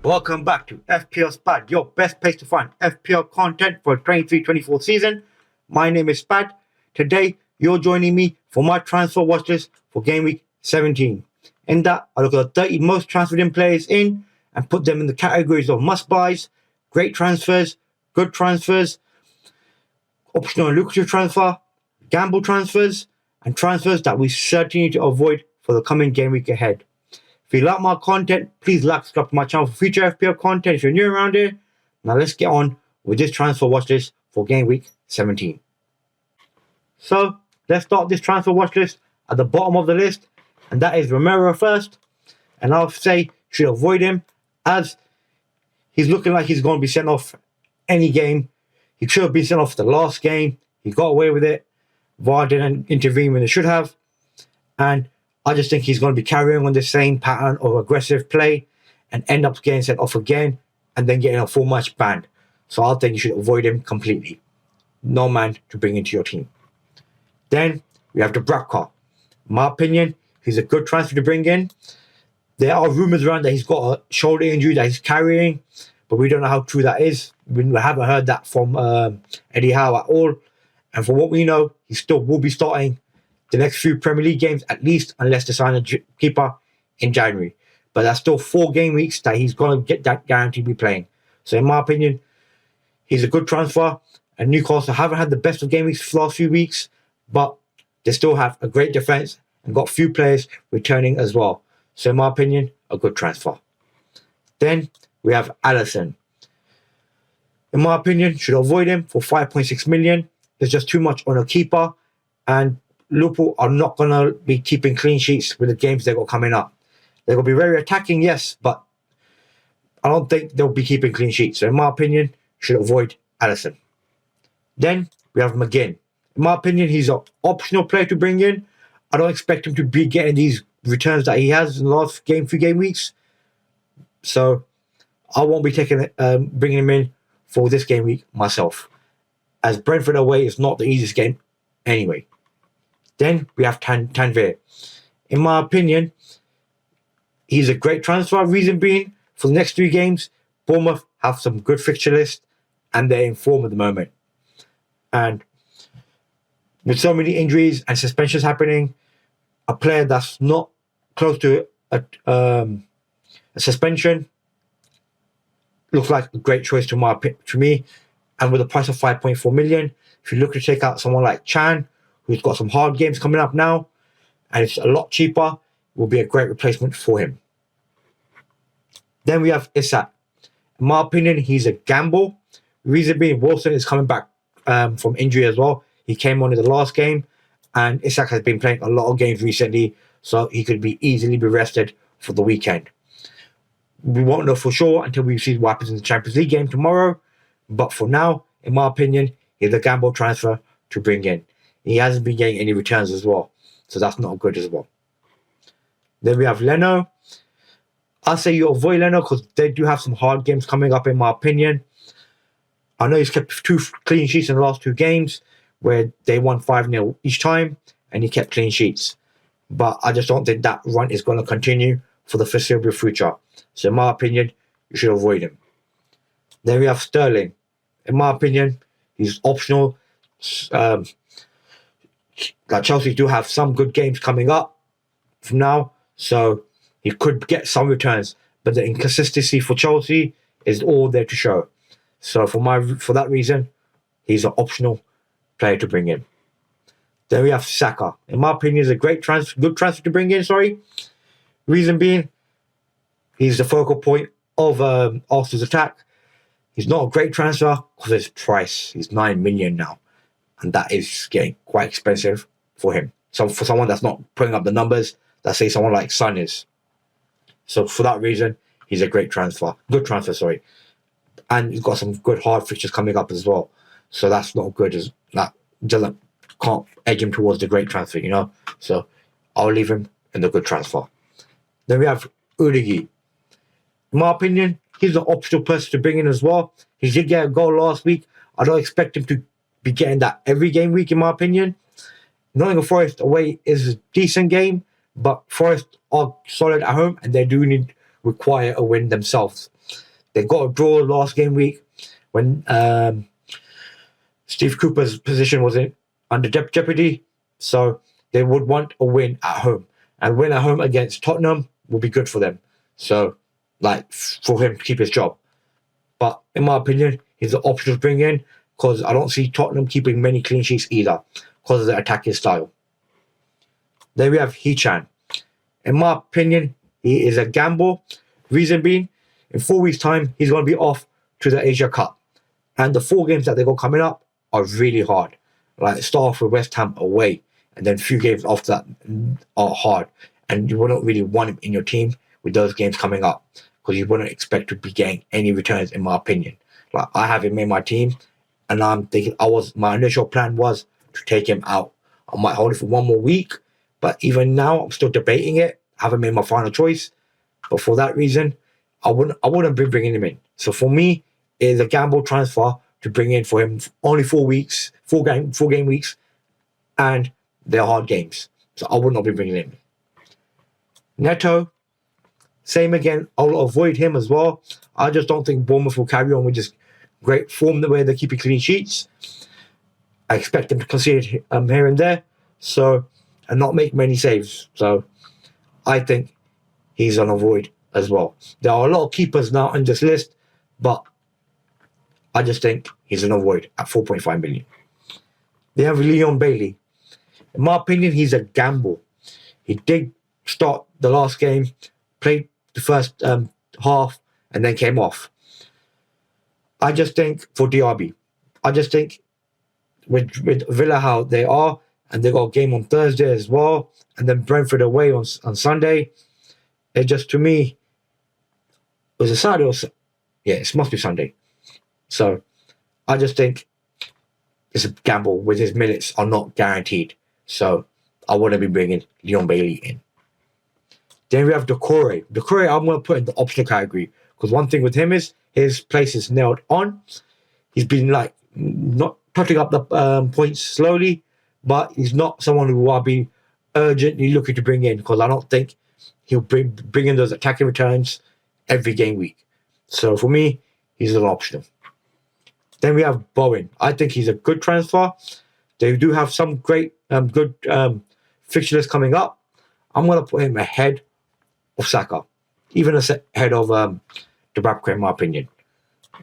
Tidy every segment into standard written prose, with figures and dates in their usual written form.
Welcome back to FPL Spad, your best place to find FPL content for 23-24 season. My name is Spad. Today, you're joining me for my transfer watch list for Gameweek 17. In that, I look at the 30 most transferred in players in and put them in the categories of must-buys, great transfers, good transfers, optional and lucrative transfer, gamble transfers, and transfers that we certainly need to avoid for the coming game week ahead. If you like my content, please like, subscribe to my channel for future FPL content if you're new around here. Now let's get on with this transfer watch list for game week 17. So let's start this transfer watch list at the bottom of the list, and that is Romero first. And I'll say you should avoid him as he's looking like he's going to be sent off any game. He should have been sent off the last game. He got away with it. VAR didn't intervene when they should have. And I just think he's going to be carrying on the same pattern of aggressive play and end up getting sent off again and then getting a full match banned. So I think you should avoid him completely. No man to bring into your team. Then we have Dubravka. In my opinion, he's a good transfer to bring in. There are rumours around that he's got a shoulder injury that he's carrying, but we don't know how true that is. We haven't heard that from Eddie Howe at all. And for what we know, he still will be starting the next few Premier League games at least, unless they sign a keeper in January. But that's still 4 game weeks that he's going to get that guaranteed to be playing. So in my opinion, he's a good transfer. And Newcastle haven't had the best of game weeks for the last few weeks, but they still have a great defence and got few players returning as well. So in my opinion, a good transfer. Then we have Alisson. In my opinion, should avoid him for 5.6 million. There's just too much on a keeper, and Liverpool are not going to be keeping clean sheets with the games they've got coming up. They're going to be very attacking, yes, but I don't think they'll be keeping clean sheets. So in my opinion, should avoid Alisson. Then we have McGinn. In my opinion, he's an optional player to bring in. I don't expect him to be getting these returns that he has in the last few game weeks. So I won't be bringing him in for this game week myself, as Brentford away is not the easiest game anyway. Then we have Tanvir. In my opinion, he's a great transfer. Reason being, for the next 3 games, Bournemouth have some good fixture list and they're in form at the moment. And with so many injuries and suspensions happening, a player that's not close to a suspension looks like a great choice to me. And with a price of 5.4 million, if you look to take out someone like Chan, who's got some hard games coming up now, and it's a lot cheaper, will be a great replacement for him. Then we have Isak. In my opinion, he's a gamble. Reason being, Wilson is coming back from injury as well. He came on in the last game, and Isak has been playing a lot of games recently, so he could easily be rested for the weekend. We won't know for sure until we see what happens in the Champions League game tomorrow, but for now, in my opinion, he's a gamble transfer to bring in. He hasn't been getting any returns as well, so that's not good as well. Then we have Leno. I say you avoid Leno because they do have some hard games coming up, in my opinion. I know he's kept 2 clean sheets in the last 2 games where they won 5-0 each time, and he kept clean sheets. But I just don't think that run is going to continue for the foreseeable future. So in my opinion, you should avoid him. Then we have Sterling. In my opinion, he's optional. Chelsea do have some good games coming up from now, so he could get some returns. But the inconsistency for Chelsea is all there to show. So for that reason, he's an optional player to bring in. Then we have Saka. In my opinion, he's a good transfer to bring in. Reason being, he's the focal point of Arsenal's attack. He's not a great transfer because of his price. He's 9 million now, and that is getting quite expensive for him. So for someone that's not putting up the numbers that say someone like Son is. So for that reason, he's a good transfer. And he's got some good hard fixtures coming up as well. So that's not good. Can't edge him towards the great transfer, So I'll leave him in the good transfer. Then we have Udigi. In my opinion, he's an optional person to bring in as well. He did get a goal last week. I don't expect him to be getting that every game week, in my opinion. Nottingham Forest away is a decent game, but Forest are solid at home and they do require a win themselves. They got a draw last game week when Steve Cooper's position was under jeopardy. So they would want a win at home. And win at home against Tottenham will be good for them. So, like, for him to keep his job. But in my opinion, he's an option to bring in because I don't see Tottenham keeping many clean sheets either because of their attacking style. Then we have Hechan. In my opinion, he is a gamble. Reason being, in 4 weeks' time, he's going to be off to the Asia Cup. And the 4 games that they got coming up are really hard. Like, start off with West Ham away, and then a few games after that are hard. And you wouldn't really want him in your team with those games coming up because you wouldn't expect to be getting any returns, in my opinion. Like, I have him in my team, and I'm thinking my initial plan was to take him out. I might hold it for 1 more week, but even now I'm still debating it. I haven't made my final choice, but for that reason, I wouldn't be bringing him in. So for me, it is a gamble transfer to bring in for him only 4 weeks, 4 game weeks, and they're hard games. So I would not be bringing him in. Neto, same again. I'll avoid him as well. I just don't think Bournemouth will carry on with this great form the way they're keeping clean sheets. I expect them to concede here and there, and not make many saves. So I think he's on avoid as well. There are a lot of keepers now on this list, but I just think he's an avoid at 4.5 million. They have Leon Bailey. In my opinion, he's a gamble. He did start the last game, played the first half, and then came off. I just think for DRB, I just think with Villa how they are, and they got a game on Thursday as well, and then Brentford away on Sunday. It just, to me, was it Saturday or yeah, it must be Sunday. So I just think it's a gamble with his minutes are not guaranteed. So I wouldn't be bringing Leon Bailey in. Then we have Decore. Decore, I'm going to put in the optional category because one thing with him is his place is nailed on. He's been like not touching up the points slowly, but he's not someone who I'll be urgently looking to bring in because I don't think he'll bring in those attacking returns every game week. So for me, he's an option. Then we have Bowen. I think he's a good transfer. They do have some great, good fixture lists coming up. I'm going to put him ahead of Saka, even ahead of Dubravka, in my opinion.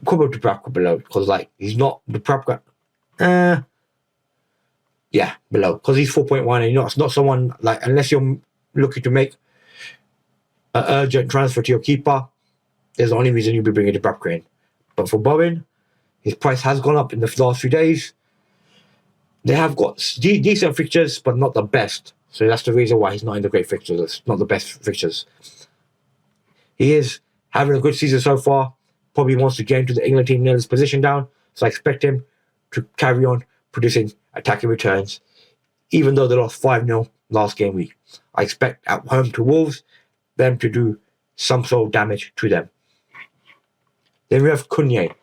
Could put Dubravka below because, like, he's not Dubravka. Yeah, below because he's 4.1 and it's not someone like, unless you're looking to make an urgent transfer to your keeper, there's the only reason you'll be bringing Dubravka in. But for Bowen, his price has gone up in the last few days. They have got decent fixtures, but not the best. So that's the reason why he's not in the great fixtures list, not the best fixtures. He is having a good season so far. Probably wants to get into the England team, nail his position down. So I expect him to carry on producing attacking returns, even though they lost 5-0 last game week. I expect at home to Wolves, them to do some sort of damage to them. Then we have Cunha.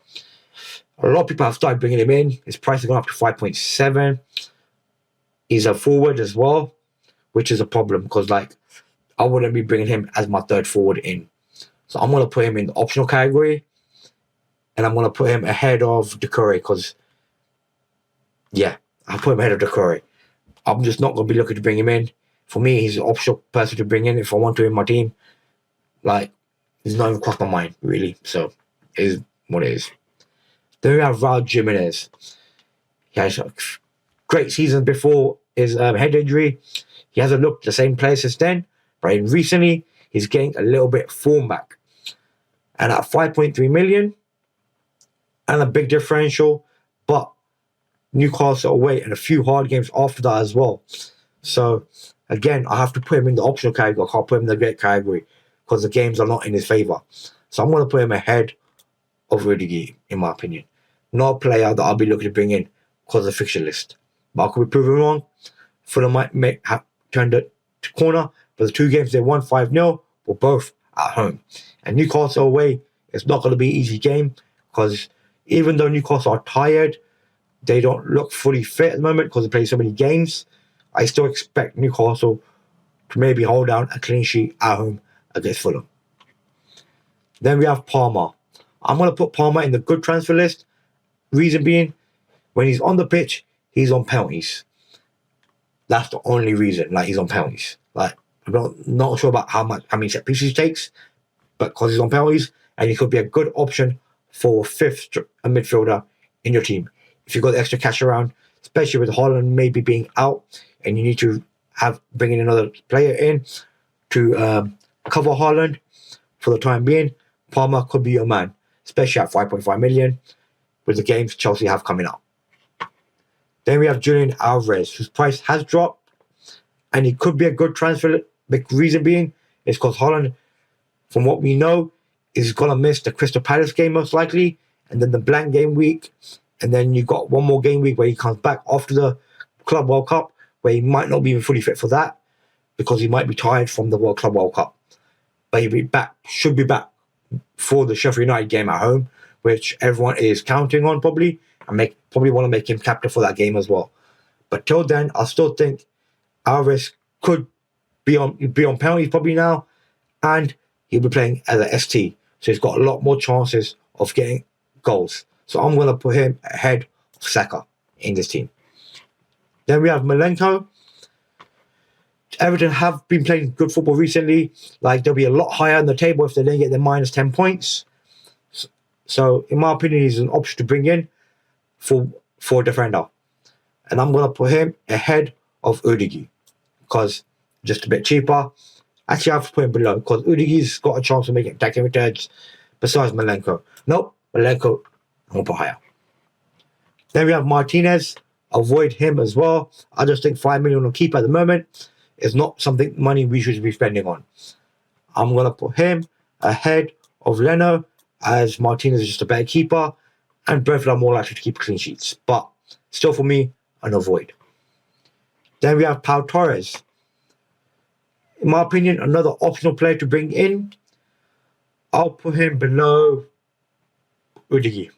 A lot of people have started bringing him in. His price has gone up to 5.7. He's a forward as well, which is a problem because, like, I wouldn't be bringing him as my third forward in. So I'm going to put him in the optional category, and I'm going to put him ahead of Decore because, yeah, I'll put him ahead of Decore. I'm just not going to be looking to bring him in. For me, he's an optional person to bring in if I want to in my team. Like, he's not even crossed my mind, really. So, it is what it is. Then we have Raul Jimenez. He has a great season before his head injury. He hasn't looked the same player since then, but recently he's getting a little bit form back. And at 5.3 million, and a big differential, but Newcastle away and a few hard games after that as well. So again, I have to put him in the optional category. I can't put him in the great category because the games are not in his favour. So I'm going to put him ahead of Rudiger, in my opinion. Not a player that I'll be looking to bring in because of the fixture list. But I could be proven wrong. Fulham might have turned it to corner, but the 2 games they won 5-0 were both at home. And Newcastle away, it's not going to be an easy game because even though Newcastle are tired, they don't look fully fit at the moment because they play so many games. I still expect Newcastle to maybe hold down a clean sheet at home against Fulham. Then we have Palmer. I'm going to put Palmer in the good transfer list. Reason being, when he's on the pitch, he's on penalties. That's the only reason. Like, he's on penalties. Like, I'm not sure about how many set pieces he takes, but because he's on penalties, and he could be a good option for fifth midfielder in your team. If you've got the extra cash around, especially with Haaland maybe being out, and you need to bring in another player in to cover Haaland for the time being, Palmer could be your man, especially at 5.5 million with the games Chelsea have coming up. Then we have Julian Alvarez, whose price has dropped, and he could be a good transfer. The reason being is because Haaland, from what we know, is going to miss the Crystal Palace game most likely, and then the blank game week, and then you got one more game week where he comes back after the Club World Cup, where he might not be even fully fit for that because he might be tired from the Club World Cup. But should be back for the Sheffield United game at home, which everyone is counting on probably, and probably want to make him captain for that game as well. But till then, I still think Alvarez could be on penalties probably now, and he'll be playing as a ST, so he's got a lot more chances of getting goals. So I'm going to put him ahead of Saka in this team. Then we have Milenko. Everton have been playing good football recently. Like, they'll be a lot higher on the table if they don't get their minus 10 points. So in my opinion, he's an option to bring in for a defender. And I'm going to put him ahead of Udigi because just a bit cheaper. Actually, I have to put him below because Udigi's got a chance of making attacking returns besides Milenko. Nope, Milenko, I'm going to put higher. Then we have Martinez. Avoid him as well. I just think 5 million on keep at the moment is not money we should be spending on. I'm going to put him ahead of Leno, as Martinez is just a better keeper, and Brentford are more likely to keep clean sheets. But still, for me, an avoid. Then we have Pau Torres. In my opinion, another optional player to bring in. I'll put him below Udigi.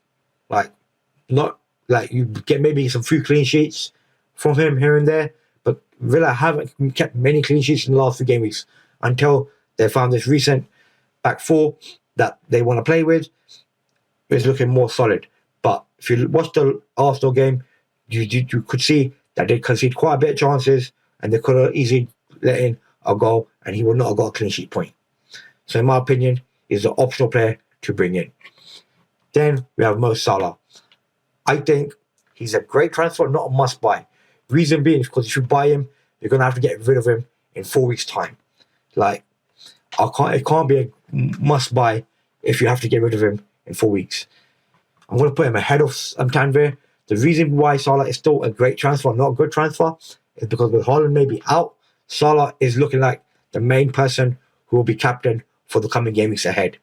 You get maybe some few clean sheets from him here and there, but Villa haven't kept many clean sheets in the last few game weeks until they found this recent back four that they want to play with. It's looking more solid. But if you watch the Arsenal game, you could see that they conceded quite a bit of chances, and they could have easily let in a goal, and he would not have got a clean sheet point. So in my opinion, he's an optional player to bring in. Then we have Mo Salah. I think he's a great transfer, not a must-buy. Reason being is because if you buy him, you're going to have to get rid of him in 4 weeks' time. It can't be a must-buy if you have to get rid of him in 4 weeks. I'm going to put him ahead of Tanvir. The reason why Salah is still a great transfer, not a good transfer, is because with Haaland maybe out, Salah is looking like the main person who will be captain for the coming game weeks ahead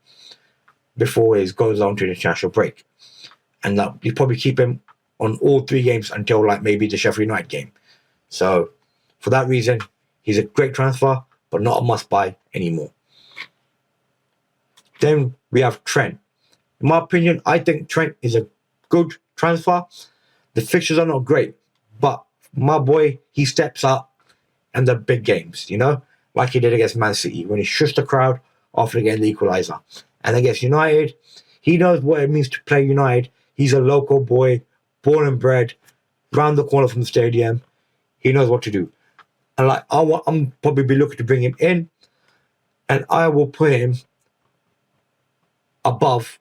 before he goes on to the international break. And you probably keep him on all 3 games until maybe the Sheffield United game. So for that reason, he's a great transfer, but not a must-buy anymore. Then we have Trent. In my opinion, I think Trent is a good transfer. The fixtures are not great, but my boy, he steps up in the big games, like he did against Man City when he shushed the crowd after getting the equaliser. And against United, he knows what it means to play United. He's a local boy, born and bred, round the corner from the stadium. He knows what to do. And I'm probably be looking to bring him in, and I will put him above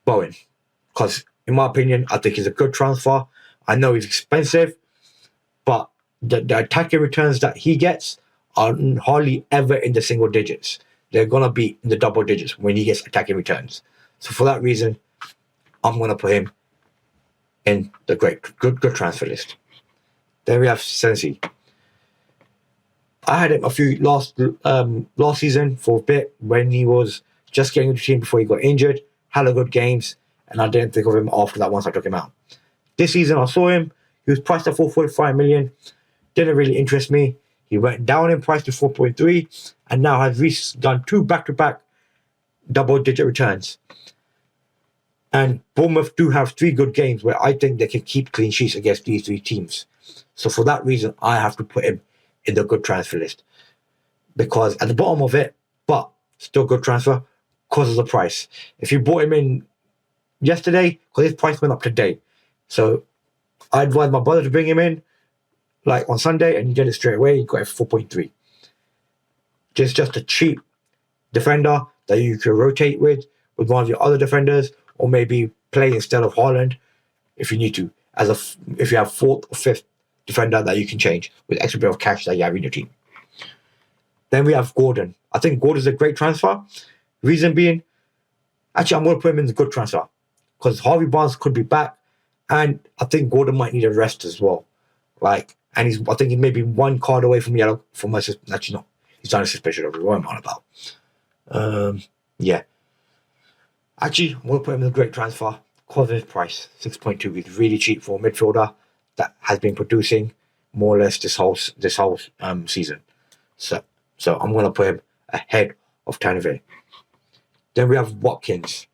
Bowen. Because in my opinion, I think he's a good transfer. I know he's expensive, but the attacking returns that he gets are hardly ever in the single digits. They're going to be in the double digits when he gets attacking returns. So for that reason, I'm going to put him in the good transfer list. Then we have Sensi. I had him a few last season for a bit when he was just getting into the team before he got injured. Had a good games, and I didn't think of him after that once I took him out. This season I saw him. He was priced at 4.5 million. Didn't really interest me. He went down in price to 4.3 and now has done 2 back-to-back double-digit returns. And Bournemouth do have 3 good games where I think they can keep clean sheets against these 3 teams. So for that reason, I have to put him in the good transfer list. Because at the bottom of it, but still good transfer, because of the price. If you bought him in yesterday, because his price went up today. So I advised my brother to bring him in like on Sunday, and he did it straight away. He got it for 4.3. Just a cheap defender that you can rotate with one of your other defenders, or maybe play instead of Haaland if you need to, if you have fourth or fifth defender that you can change with extra bit of cash that you have in your team. Then we have Gordon. I think Gordon's a great transfer. Reason being, actually, I'm going to put him in the good transfer because Harvey Barnes could be back, and I think Gordon might need a rest as well. I think he's maybe one card away from yellow from my. Actually, no, he's done a suspension over. What am I on about? Yeah. Actually, I'm going to put him in a great transfer because of his price, 6.2. He's really cheap for a midfielder that has been producing more or less this whole season. So I'm going to put him ahead of Tanvir. Then we have Watkins.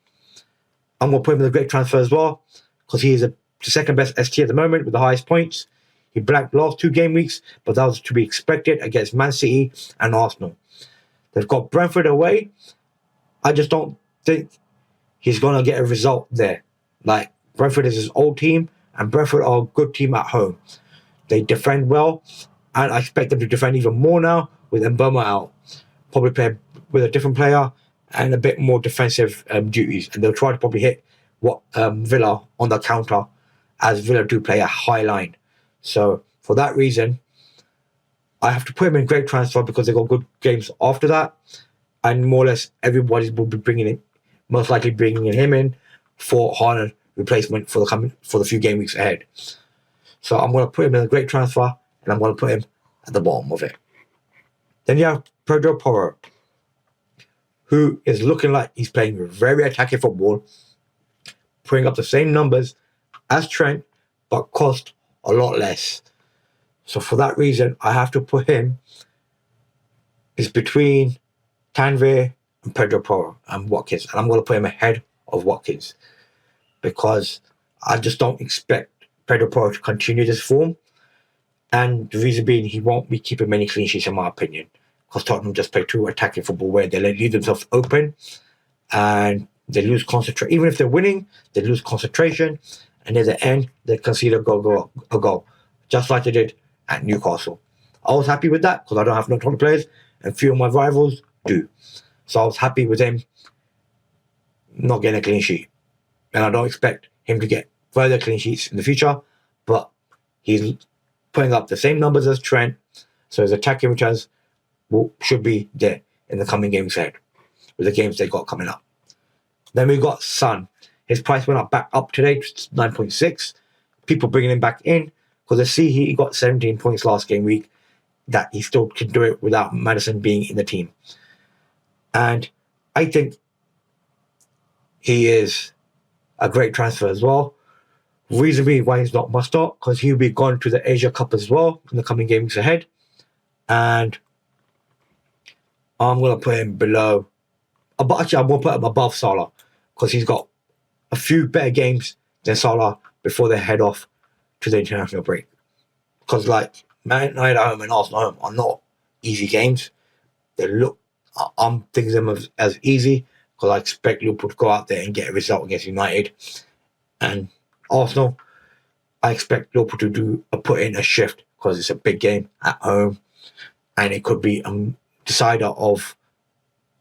I'm going to put him in a great transfer as well because he is the second best ST at the moment with the highest points. He blanked last 2 game weeks, but that was to be expected against Man City and Arsenal. They've got Brentford away. I just don't think he's going to get a result there. Like, Brentford is his old team, and Brentford are a good team at home. They defend well, and I expect them to defend even more now with Mboma out. Probably play with a different player and a bit more defensive duties, and they'll try to probably hit Villa on the counter, as Villa do play a high line. So for that reason, I have to put him in great transfer because they got good games after that, and more or less everybody will be most likely bringing him in for Haaland replacement for the few game weeks ahead. So I'm going to put him in a great transfer, and I'm going to put him at the bottom of it. Then you have Pedro Porro, who is looking like he's playing very attacking football, putting up the same numbers as Trent, but cost a lot less. So for that reason, I have to put him is between Tanvir and Pedro Porro and Watkins. And I'm going to put him ahead of Watkins because I just don't expect Pedro Porro to continue this form. And the reason being, he won't be keeping many clean sheets in my opinion, because Tottenham just play too attacking football where they leave themselves open and they lose concentration. Even if they're winning, they lose concentration, and at the end, they concede a goal, just like they did at Newcastle. I was happy with that because I don't have no Tottenham players, and few of my rivals do. So I was happy with him not getting a clean sheet. And I don't expect him to get further clean sheets in the future, but he's putting up the same numbers as Trent, so his attacking returns should be there in the coming games ahead with the games they got coming up. Then we got Son. His price went back up today to 9.6. People bringing him back in because they see he got 17 points last game week, that he still can do it without Maddison being in the team. And I think he is a great transfer as well. Reason being why he's not must start, because he'll be gone to the Asia Cup as well in the coming games ahead. And I'm going to put him below. But actually, I'm going to put him above Salah because he's got a few better games than Salah before they head off to the international break. Because like Man United at home and Arsenal at home are not easy games. I'm thinking of them as easy because I expect Liverpool to go out there and get a result against United. And Arsenal, I expect Liverpool to put in a shift because it's a big game at home, and it could be a decider of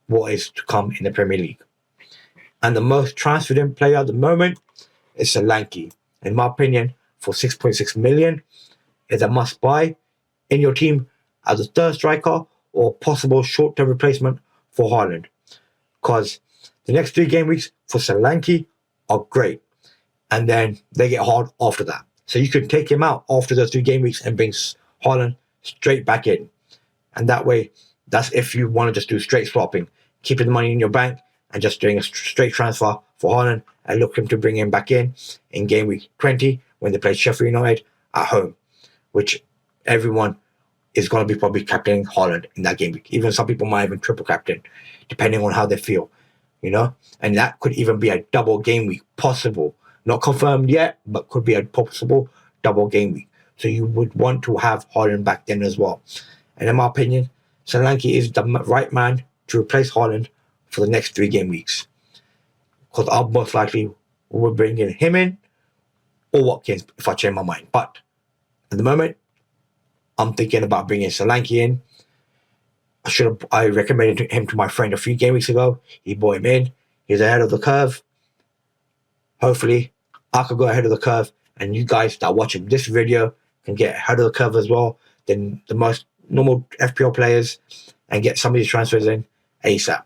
what is to come in the Premier League. And the most transferred in player at the moment is Solanke. In my opinion, for 6.6 million, is a must buy in your team as a third striker or possible short-term replacement for Haaland. Because the next 3 game weeks for Solanke are great. And then they get hard after that. So you can take him out after those 3 game weeks and bring Haaland straight back in. And that way, that's if you want to just do straight swapping, keeping the money in your bank and just doing a straight transfer for Haaland and looking to bring him back in game week 20 when they play Sheffield United at home, which everyone is going to be probably captaining Haaland in that game week. Even some people might even triple captain, depending on how they feel, And that could even be a double game week possible. Not confirmed yet, but could be a possible double game week. So you would want to have Haaland back then as well. And in my opinion, Solanke is the right man to replace Haaland for the next 3 game weeks. Because I'll most likely will bring in him in or Watkins if I change my mind. But at the moment, I'm thinking about bringing Solanke in. I recommended him to my friend a few game weeks ago. He brought him in. He's ahead of the curve. Hopefully, I could go ahead of the curve, and you guys that are watching this video can get ahead of the curve as well than the most normal FPL players and get some of these transfers in ASAP.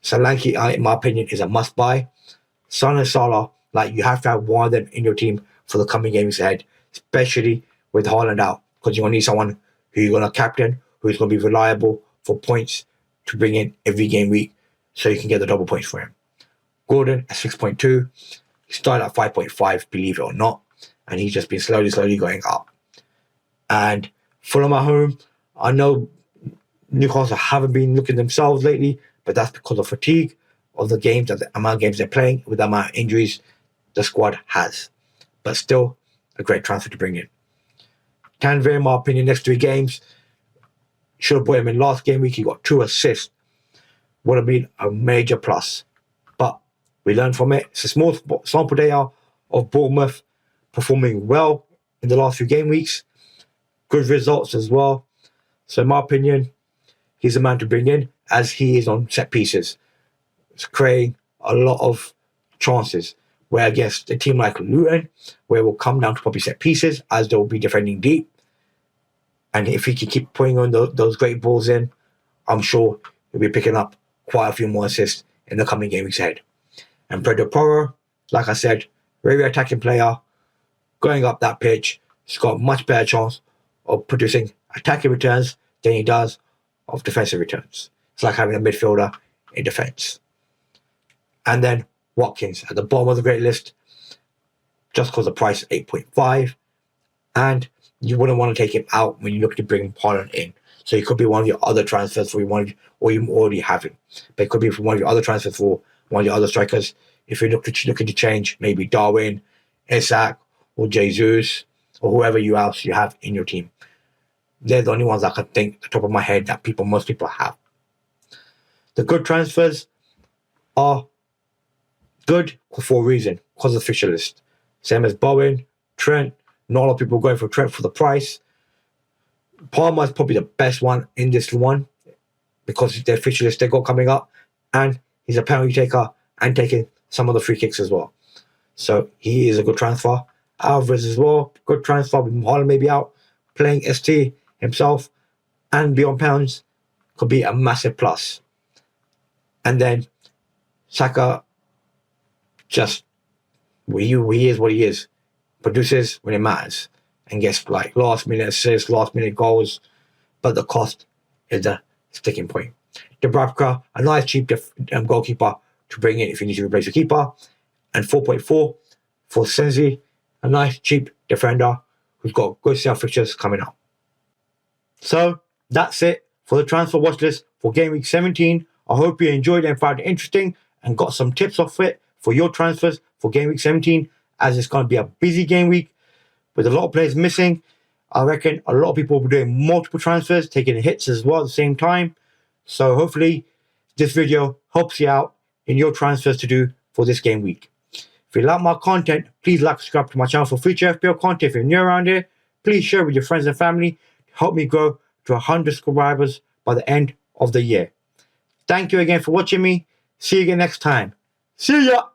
Solanke, in my opinion, is a must-buy. Son and Salah, you have to have one of them in your team for the coming games ahead, especially with Haaland out, because you're going to need someone who you're going to captain, who's going to be reliable for points to bring in every game week so you can get the double points for him. Gordon at 6.2. He started at 5.5, believe it or not, and he's just been slowly going up. And Fulham at home, I know Newcastle haven't been looking themselves lately, but that's because of fatigue of the games, the amount of games they're playing, with the amount of injuries the squad has. But still, a great transfer to bring in. Tanvir, in my opinion, next 3 games, should have put him in last game week. He got 2 assists. Would have been a major plus. But we learned from it. It's a small sample data of Bournemouth performing well in the last few game weeks. Good results as well. So in my opinion, he's the man to bring in, as he is on set pieces. It's creating a lot of chances. Where against a team like Luton, where it will come down to probably set pieces, as they'll be defending deep. And if he can keep putting on those great balls in, I'm sure he'll be picking up quite a few more assists in the coming game weeks ahead. And Pedro Porro, like I said, very attacking player, going up that pitch. He's got a much better chance of producing attacking returns than he does of defensive returns. It's like having a midfielder in defense. And then Watkins at the bottom of the great list, just because the price is 8.5, and you wouldn't want to take him out when you look to bring Haaland in. So he could be one of your other transfers or you already have him. But it could be from one of your other transfers for one of your other strikers. If you're looking to change, maybe Darwin, Isak, or Jesus, or whoever else you have in your team. They're the only ones I can think at the top of my head that most people have. The good transfers are good for a reason, because of the fixture list. Same as Bowen, Trent. Not a lot of people going for Trent for the price. Palmer is probably the best one in this one because of their fixture list they got coming up, and he's a penalty taker and taking some of the free kicks as well. So he is a good transfer. Alvarez as well, good transfer with Haaland maybe out, playing ST himself and beyond pounds could be a massive plus. And then Saka, just he is what he is. Produces when it matters and gets last minute assists, last minute goals, but the cost is the sticking point. Dubravka, a nice cheap goalkeeper to bring in if you need to replace your keeper, and 4.4 for Senzi, a nice cheap defender who's got good sale fixtures coming up. So that's it for the transfer watch list for Game Week 17. I hope you enjoyed and found it interesting and got some tips off it for your transfers for Game Week 17, as it's going to be a busy game week with a lot of players missing. I reckon a lot of people will be doing multiple transfers, taking hits as well at the same time. So hopefully this video helps you out in your transfers to do for this game week. If you like my content, please like and subscribe to my channel for future FPL content. If you're new around here, please share with your friends and family to help me grow to 100 subscribers by the end of the year. Thank you again for watching me. See you again next time. See ya!